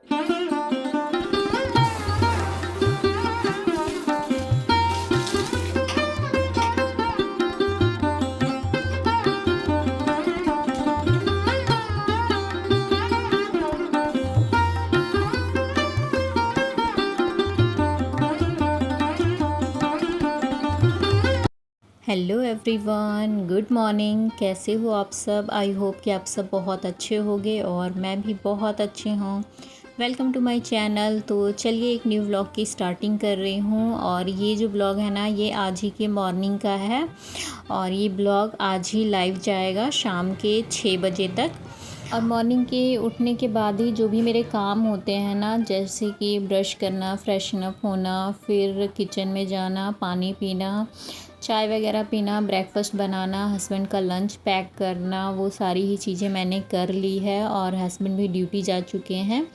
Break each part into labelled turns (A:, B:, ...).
A: Hello everyone, good morning. कैसे हो आप सब? आई होप कि आप सब बहुत अच्छे होंगे और मैं भी बहुत अच्छी हूँ। Welcome to my channel. तो चलिए एक न्यू व्लॉग की स्टार्टिंग कर रही हूँ और ये जो ब्लॉग है ना, ये आज ही के मॉर्निंग का है और ये ब्लॉग आज ही लाइव जाएगा शाम के 6 बजे तक। और मॉर्निंग के उठने के बाद ही जो भी मेरे काम होते हैं ना, जैसे कि ब्रश करना, फ्रेशन अप होना, फिर किचन में जाना, पानी पीना, चाय वगैरह पीना, ब्रेकफास्ट बनाना, हस्बैंड का लंच पैक करना, वो सारी ही चीज़ें मैंने कर ली है और हस्बैंड भी ड्यूटी जा चुके हैं।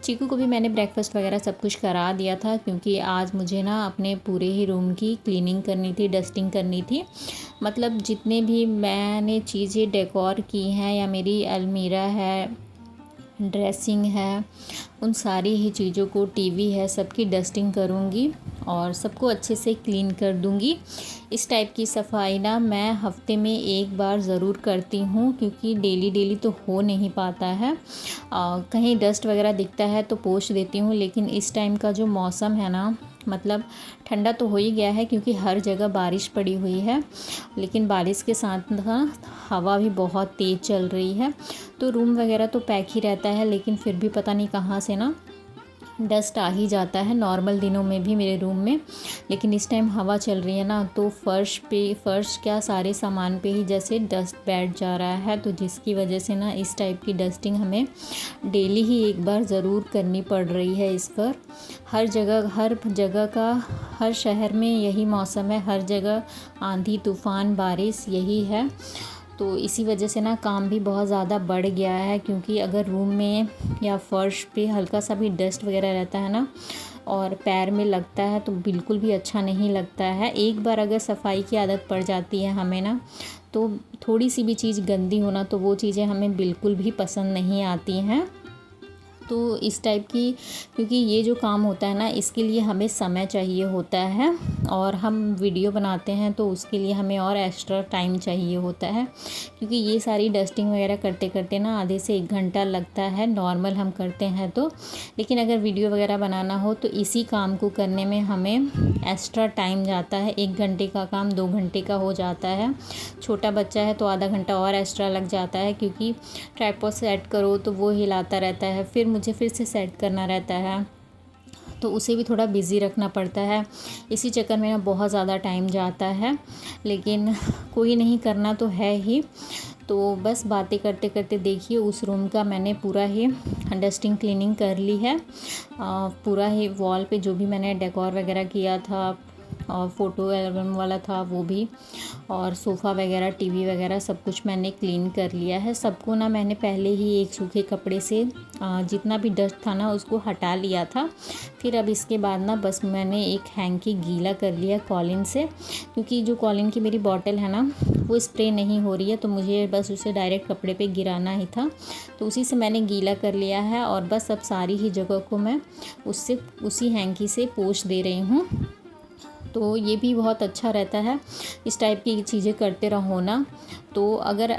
A: चीकू को भी मैंने ब्रेकफास्ट वगैरह सब कुछ करा दिया था क्योंकि आज मुझे ना अपने पूरे ही रूम की क्लीनिंग करनी थी, डस्टिंग करनी थी। मतलब जितने भी मैंने चीज़ें डेकोर की हैं या मेरी अलमीरा है, ड्रेसिंग है, उन सारी ही चीज़ों को, टीवी है, सबकी डस्टिंग करूँगी और सबको अच्छे से क्लीन कर दूँगी। इस टाइप की सफाई ना मैं हफ्ते में एक बार ज़रूर करती हूँ क्योंकि डेली डेली तो हो नहीं पाता है। कहीं डस्ट वगैरह दिखता है तो पोंछ देती हूँ, लेकिन इस टाइम का जो मौसम है ना, मतलब ठंडा तो हो ही गया है क्योंकि हर जगह बारिश पड़ी हुई है, लेकिन बारिश के साथ ना हवा भी बहुत तेज़ चल रही है। तो रूम वगैरह तो पैक ही रहता है, लेकिन फिर भी पता नहीं कहाँ से ना डस्ट आ ही जाता है नॉर्मल दिनों में भी मेरे रूम में। लेकिन इस टाइम हवा चल रही है ना, तो फ़र्श क्या सारे सामान पे ही जैसे डस्ट बैठ जा रहा है, तो जिसकी वजह से ना इस टाइप की डस्टिंग हमें डेली ही एक बार ज़रूर करनी पड़ रही है इस पर। हर जगह का, हर शहर में यही मौसम है, हर जगह आंधी तूफ़ान बारिश यही है। तो इसी वजह से ना काम भी बहुत ज़्यादा बढ़ गया है क्योंकि अगर रूम में या फर्श पे हल्का सा भी डस्ट वगैरह रहता है ना और पैर में लगता है तो बिल्कुल भी अच्छा नहीं लगता है। एक बार अगर सफाई की आदत पड़ जाती है हमें ना, तो थोड़ी सी भी चीज़ गंदी होना तो वो चीज़ें हमें बिल्कुल भी पसंद नहीं आती हैं। तो इस टाइप की, क्योंकि ये जो काम होता है ना, इसके लिए हमें समय चाहिए होता है और हम वीडियो बनाते हैं तो उसके लिए हमें और एक्स्ट्रा टाइम चाहिए होता है क्योंकि ये सारी डस्टिंग वगैरह करते करते ना आधे से 1 घंटा लगता है नॉर्मल हम करते हैं तो। लेकिन अगर वीडियो वगैरह बनाना हो तो इसी काम को करने में हमें एक्स्ट्रा टाइम जाता है। 1 घंटे का काम 2 घंटे का हो जाता है। छोटा बच्चा है तो आधा घंटा और एक्स्ट्रा लग जाता है क्योंकि ट्राइपॉड सेट करो तो वो हिलाता रहता है, फिर से सेट करना रहता है, तो उसे भी थोड़ा बिज़ी रखना पड़ता है। इसी चक्कर में ना बहुत ज़्यादा टाइम जाता है, लेकिन कोई नहीं, करना तो है ही। तो बस बातें करते करते देखिए उस रूम का मैंने पूरा ही डस्टिंग क्लीनिंग कर ली है। पूरा ही वॉल पे जो भी मैंने डेकोर वगैरह किया था और फ़ोटो एल्बम वाला था वो भी, और सोफ़ा वगैरह, टीवी वगैरह सब कुछ मैंने क्लीन कर लिया है। सबको ना मैंने पहले ही एक सूखे कपड़े से जितना भी डस्ट था ना उसको हटा लिया था। फिर अब इसके बाद ना बस मैंने एक हैंकी गीला कर लिया कॉलिन से, क्योंकि जो कॉलिन की मेरी बॉटल है ना वो स्प्रे नहीं हो रही है, तो मुझे बस उसे डायरेक्ट कपड़े पे गिराना ही था, तो उसी से मैंने गीला कर लिया है। और बस अब सारी ही जगह को मैं उसी हैंकी से पोंछ दे रही हूँ। तो ये भी बहुत अच्छा रहता है इस टाइप की चीज़ें करते रहो ना। तो अगर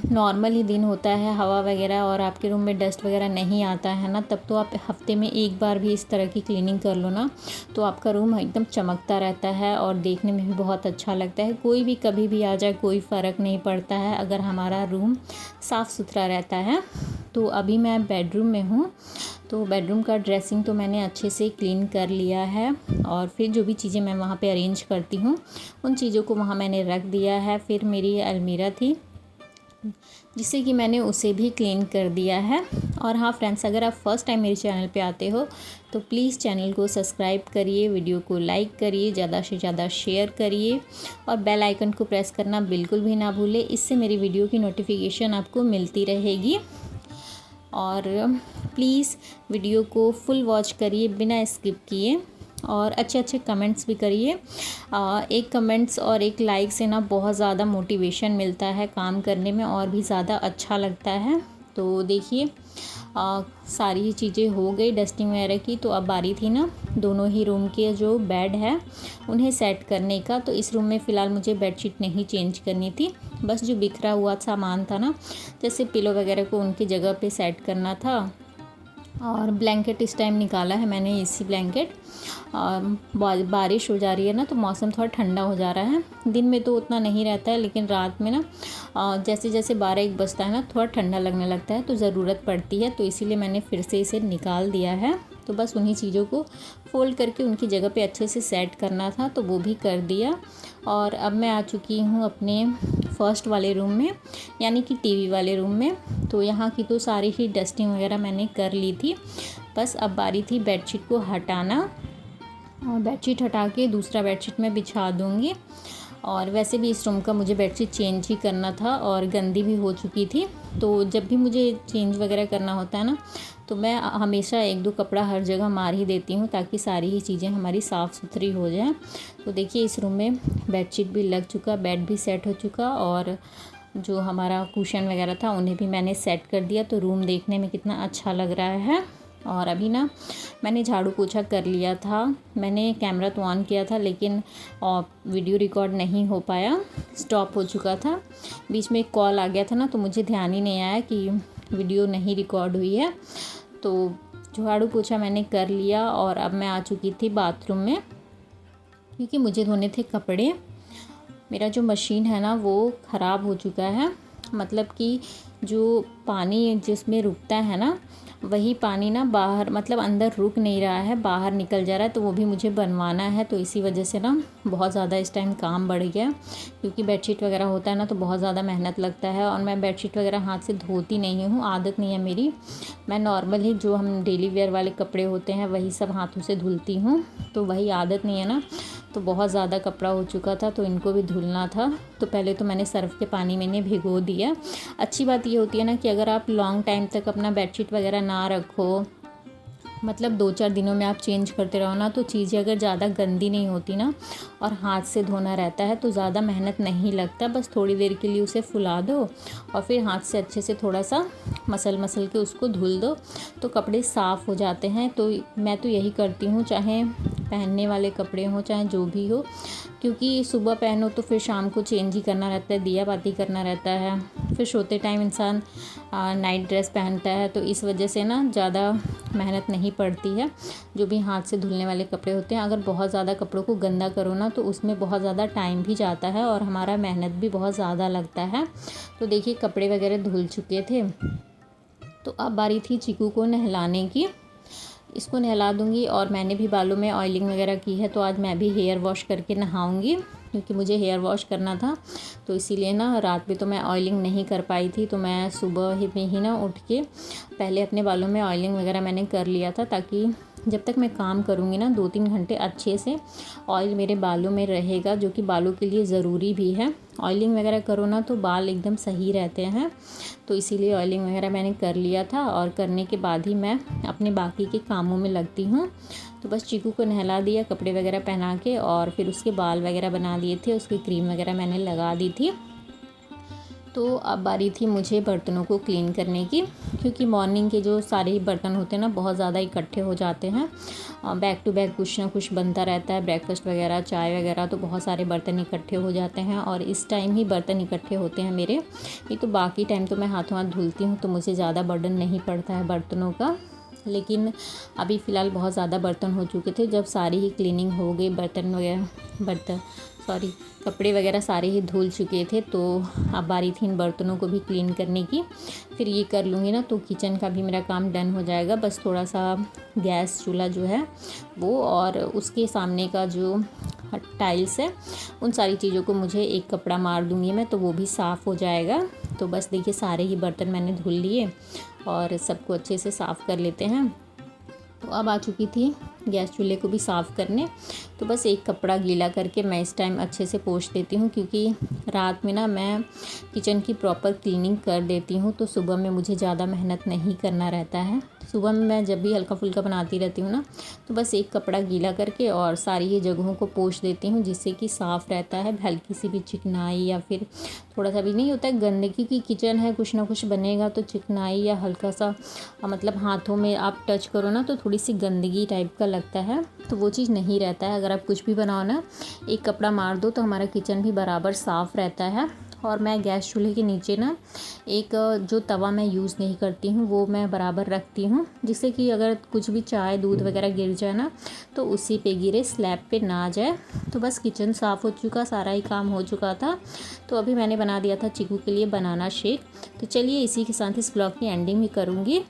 A: नॉर्मल ही दिन होता है, हवा वगैरह और आपके रूम में डस्ट वगैरह नहीं आता है ना, तब तो आप हफ्ते में एक बार भी इस तरह की क्लीनिंग कर लो ना, तो आपका रूम एकदम चमकता रहता है और देखने में भी बहुत अच्छा लगता है। कोई भी कभी भी आ जाए कोई फ़र्क नहीं पड़ता है अगर हमारा रूम साफ़ सुथरा रहता है। तो अभी मैं बेडरूम में हूँ, तो बेडरूम का ड्रेसिंग तो मैंने अच्छे से क्लीन कर लिया है और फिर जो भी चीज़ें मैं वहाँ पे अरेंज करती हूँ उन चीज़ों को वहाँ मैंने रख दिया है। फिर मेरी अलमीरा थी जिससे कि मैंने उसे भी क्लीन कर दिया है। और हाँ फ्रेंड्स, अगर आप फर्स्ट टाइम मेरे चैनल पे आते हो तो प्लीज़ चैनल को सब्सक्राइब करिए, वीडियो को लाइक करिए, ज़्यादा से ज़्यादा शेयर करिए और बेल आइकन को प्रेस करना बिल्कुल भी ना भूलें। इससे मेरी वीडियो की नोटिफिकेशन आपको मिलती रहेगी। और प्लीज़ वीडियो को फुल वॉच करिए बिना स्किप किए और अच्छे अच्छे कमेंट्स भी करिए। एक कमेंट्स और एक लाइक से ना बहुत ज़्यादा मोटिवेशन मिलता है काम करने में और भी ज़्यादा अच्छा लगता है। तो देखिए सारी ही चीज़ें हो गई डस्टिंग वगैरह की। तो अब बारी थी ना दोनों ही रूम के जो बेड है उन्हें सेट करने का। तो इस रूम में फ़िलहाल मुझे बेडशीट नहीं चेंज करनी थी, बस जो बिखरा हुआ सामान था ना, जैसे पिलो वगैरह को उनकी जगह पे सेट करना था। और ब्लैंकेट इस टाइम निकाला है मैंने, एसी ब्लैंकेट। बारिश हो जा रही है ना, तो मौसम थोड़ा ठंडा हो जा रहा है। दिन में तो उतना नहीं रहता है, लेकिन रात में ना जैसे जैसे 12-1 बजता है ना, थोड़ा ठंडा लगने लगता है, तो ज़रूरत पड़ती है। तो इसीलिए मैंने फिर से इसे निकाल दिया है। तो बस उन्हीं चीज़ों को फ़ोल्ड करके उनकी जगह पे अच्छे से सेट करना था, तो वो भी कर दिया। और अब मैं आ चुकी हूँ अपने फर्स्ट वाले रूम में, यानी कि टीवी वाले रूम में। तो यहाँ की तो सारी ही डस्टिंग वगैरह मैंने कर ली थी। बस अब बारी थी बेडशीट को हटाना, और बेडशीट हटा के दूसरा बेडशीट मैं बिछा दूँगी। और वैसे भी इस रूम का मुझे बेडशीट चेंज ही करना था और गंदी भी हो चुकी थी। तो जब भी मुझे चेंज वगैरह करना होता है ना, तो मैं हमेशा 1-2 कपड़ा हर जगह मार ही देती हूँ, ताकि सारी ही चीज़ें हमारी साफ़ सुथरी हो जाएं। तो देखिए इस रूम में बेडशीट भी लग चुका, बेड भी सेट हो चुका, और जो हमारा कुशन वगैरह था उन्हें भी मैंने सेट कर दिया। तो रूम देखने में कितना अच्छा लग रहा है। और अभी ना मैंने झाड़ू पोछा कर लिया था। मैंने कैमरा तो ऑन किया था, लेकिन वीडियो रिकॉर्ड नहीं हो पाया, स्टॉप हो चुका था। बीच में एक कॉल आ गया था ना, तो मुझे ध्यान ही नहीं आया कि वीडियो नहीं रिकॉर्ड हुई है। तो झाड़ू पोछा मैंने कर लिया, और अब मैं आ चुकी थी बाथरूम में, क्योंकि मुझे धोने थे कपड़े। मेरा जो मशीन है ना वो ख़राब हो चुका है, मतलब कि जो पानी जिसमें रुकता है ना, वही पानी ना बाहर, मतलब अंदर रुक नहीं रहा है, बाहर निकल जा रहा है। तो वो भी मुझे बनवाना है। तो इसी वजह से ना बहुत ज़्यादा इस टाइम काम बढ़ गया, क्योंकि बेडशीट वगैरह होता है ना, तो बहुत ज़्यादा मेहनत लगता है। और मैं बेडशीट वगैरह हाथ से धोती नहीं हूँ, आदत नहीं है मेरी। मैं नॉर्मल ही जो हम डेली वेयर वाले कपड़े होते हैं वही सब हाथों से धुलती हूँ, तो वही आदत नहीं है ना। तो बहुत ज़्यादा कपड़ा हो चुका था, तो इनको भी धुलना था। तो पहले तो मैंने सर्फ़ के पानी में इन्हें भिगो दिया। अच्छी बात ये होती है ना कि अगर आप लॉन्ग टाइम तक अपना बेडशीट वगैरह ना रखो, मतलब 2-4 दिनों में आप चेंज करते रहो ना, तो चीज़ें अगर ज़्यादा गंदी नहीं होती ना, और हाथ से धोना रहता है, तो ज़्यादा मेहनत नहीं लगता। बस थोड़ी देर के लिए उसे फुला दो, और फिर हाथ से अच्छे से थोड़ा सा मसल मसल के उसको धुल दो, तो कपड़े साफ़ हो जाते हैं। तो मैं तो यही करती हूँ, चाहे पहनने वाले कपड़े हों चाहे जो भी हो, क्योंकि सुबह पहनो तो फिर शाम को चेंज ही करना रहता है, दिया बाती करना रहता है, फिर सोते टाइम इंसान नाइट ड्रेस पहनता है। तो इस वजह से ना ज़्यादा मेहनत नहीं पड़ती है जो भी हाथ से धुलने वाले कपड़े होते हैं। अगर बहुत ज़्यादा कपड़ों को गंदा करो ना, तो उसमें बहुत ज़्यादा टाइम भी जाता है, और हमारा मेहनत भी बहुत ज़्यादा लगता है। तो देखिए कपड़े वगैरह धुल चुके थे। तो अब बारी थी चीकू को नहलाने की। इसको नहला दूँगी, और मैंने भी बालों में ऑयलिंग वगैरह की है, तो आज मैं भी हेयर वॉश करके नहाऊँगी, क्योंकि मुझे हेयर वॉश करना था। तो इसीलिए ना रात में तो मैं ऑयलिंग नहीं कर पाई थी, तो मैं सुबह ही में ही ना उठ के पहले अपने बालों में ऑयलिंग वगैरह मैंने कर लिया था, ताकि जब तक मैं काम करूँगी ना 2-3 घंटे अच्छे से ऑयल मेरे बालों में रहेगा, जो कि बालों के लिए ज़रूरी भी है। ऑयलिंग वगैरह करो ना तो बाल एकदम सही रहते हैं। तो इसीलिए ऑयलिंग वगैरह मैंने कर लिया था, और करने के बाद ही मैं अपने बाकी के कामों में लगती हूँ। तो बस चीकू को नहला दिया कपड़े वगैरह पहना के, और फिर उसके बाल वगैरह बना दिए थे, उसकी क्रीम वगैरह मैंने लगा दी थी। तो अब बारी थी मुझे बर्तनों को क्लीन करने की, क्योंकि मॉर्निंग के जो सारे ही बर्तन होते हैं ना बहुत ज़्यादा इकट्ठे हो जाते हैं। बैक टू बैक कुछ ना कुछ बनता रहता है, ब्रेकफास्ट वगैरह, चाय वगैरह, तो बहुत सारे बर्तन इकट्ठे हो जाते हैं। और इस टाइम ही बर्तन इकट्ठे होते हैं मेरे। ये तो बाकी टाइम तो मैं हाथों हाथ धुलती हूँ, तो मुझे ज़्यादा बर्डन नहीं पड़ता है बर्तनों का। लेकिन अभी फ़िलहाल बहुत ज़्यादा बर्तन हो चुके थे। जब सारी ही क्लीनिंग हो गई, कपड़े वगैरह सारे ही धुल चुके थे, तो अब बारी थी इन बर्तनों को भी क्लीन करने की। फिर ये कर लूँगी ना, तो किचन का भी मेरा काम डन हो जाएगा। बस थोड़ा सा गैस चूल्हा जो है वो, और उसके सामने का जो टाइल्स है, उन सारी चीज़ों को मुझे एक कपड़ा मार दूँगी मैं, तो वो भी साफ़ हो जाएगा। तो बस देखिए सारे ही बर्तन मैंने धुल लिए, और सबको अच्छे से साफ़ कर लेते हैं। तो अब आ चुकी थी गैस चूल्हे को भी साफ़ करने। तो बस एक कपड़ा गीला करके मैं इस टाइम अच्छे से पोंछ देती हूँ, क्योंकि रात में ना मैं किचन की प्रॉपर क्लीनिंग कर देती हूँ, तो सुबह में मुझे ज़्यादा मेहनत नहीं करना रहता है। सुबह में मैं जब भी हल्का फुल्का बनाती रहती हूँ ना, तो बस एक कपड़ा गीला करके और सारी ये जगहों को पोंछ देती हूँ, जिससे कि साफ़ रहता है। हल्की सी भी चिकनाई या फिर थोड़ा सा भी नहीं होता है, गंदगी की किचन है, कुछ ना कुछ बनेगा तो चिकनाई या हल्का सा मतलब हाथों में आप टच करो ना तो थोड़ी सी गंदगी टाइप का लगता है, तो वो चीज़ नहीं रहता है। अगर आप कुछ भी बनाओ ना, एक कपड़ा मार दो तो हमारा किचन भी बराबर साफ़ रहता है। और मैं गैस चूल्हे के नीचे ना एक जो तवा मैं यूज़ नहीं करती हूँ वो मैं बराबर रखती हूँ, जिससे कि अगर कुछ भी चाय दूध वगैरह गिर जाए ना तो उसी पे गिरे, स्लैब पे ना आ जाए। तो बस किचन साफ़ हो चुका, सारा ही काम हो चुका था। तो अभी मैंने बना दिया था चीकू के लिए बनाना शेक। तो चलिए इसी के साथ इस ब्लॉग की एंडिंग भी करूँगी।